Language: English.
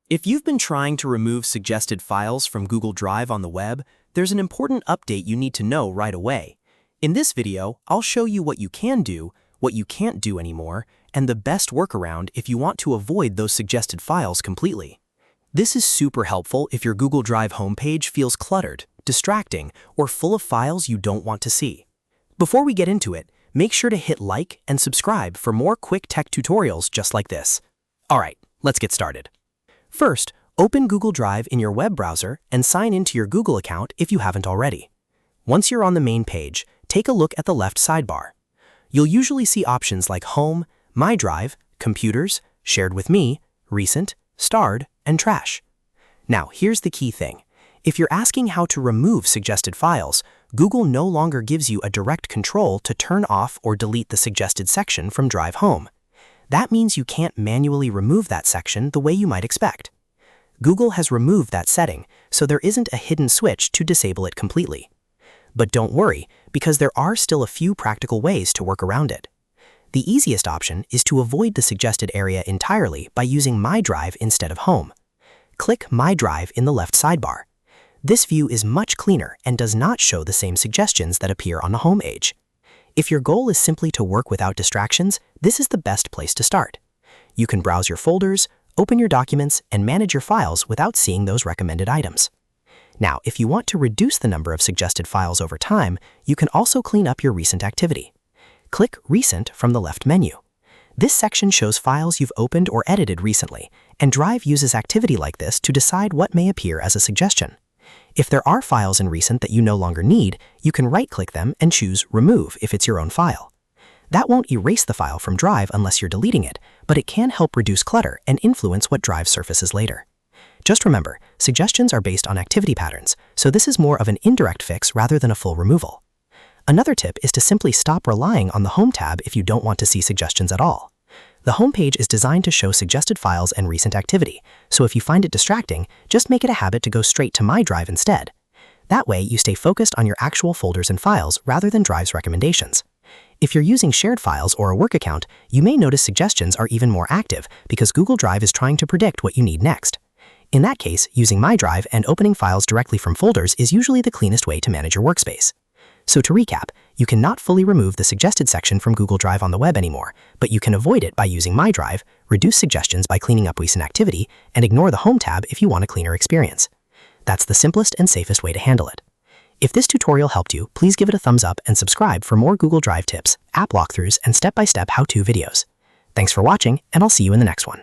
If you've been trying to remove suggested files from Google Drive on the web, there's an important update you need to know right away. In this video, I'll show you what you can do, what you can't do anymore, and the best workaround if you want to avoid those suggested files completely. This is super helpful if your Google Drive homepage feels cluttered, distracting, or full of files you don't want to see. Before we get into it, make sure to hit like and subscribe for more quick tech tutorials just like this. Alright, let's get started. First, open Google Drive in your web browser and sign into your Google account if you haven't already. Once you're on the main page, take a look at the left sidebar. You'll usually see options like Home, My Drive, Computers, Shared with Me, Recent, Starred, and Trash. Now, here's the key thing. If you're asking how to remove suggested files, Google no longer gives you a direct control to turn off or delete the suggested section from Drive Home. That means you can't manually remove that section the way you might expect. Google has removed that setting, so there isn't a hidden switch to disable it completely. But don't worry, because there are still a few practical ways to work around it. The easiest option is to avoid the suggested area entirely by using My Drive instead of Home. Click My Drive in the left sidebar. This view is much cleaner and does not show the same suggestions that appear on the home page. If your goal is simply to work without distractions, this is the best place to start. You can browse your folders, open your documents, and manage your files without seeing those recommended items. Now, if you want to reduce the number of suggested files over time, you can also clean up your recent activity. Click Recent from the left menu. This section shows files you've opened or edited recently, and Drive uses activity like this to decide what may appear as a suggestion. If there are files in Recent that you no longer need, you can right-click them and choose Remove if it's your own file. That won't erase the file from Drive unless you're deleting it, but it can help reduce clutter and influence what Drive surfaces later. Just remember, suggestions are based on activity patterns, so this is more of an indirect fix rather than a full removal. Another tip is to simply stop relying on the Home tab if you don't want to see suggestions at all. The home page is designed to show suggested files and recent activity, so if you find it distracting, just make it a habit to go straight to My Drive instead. That way, you stay focused on your actual folders and files rather than Drive's recommendations. If you're using shared files or a work account, you may notice suggestions are even more active because Google Drive is trying to predict what you need next. In that case, using My Drive and opening files directly from folders is usually the cleanest way to manage your workspace. So to recap, you cannot fully remove the suggested section from Google Drive on the web anymore, but you can avoid it by using My Drive, reduce suggestions by cleaning up recent activity, and ignore the Home tab if you want a cleaner experience. That's the simplest and safest way to handle it. If this tutorial helped you, please give it a thumbs up and subscribe for more Google Drive tips, app walkthroughs, and step-by-step how-to videos. Thanks for watching, and I'll see you in the next one.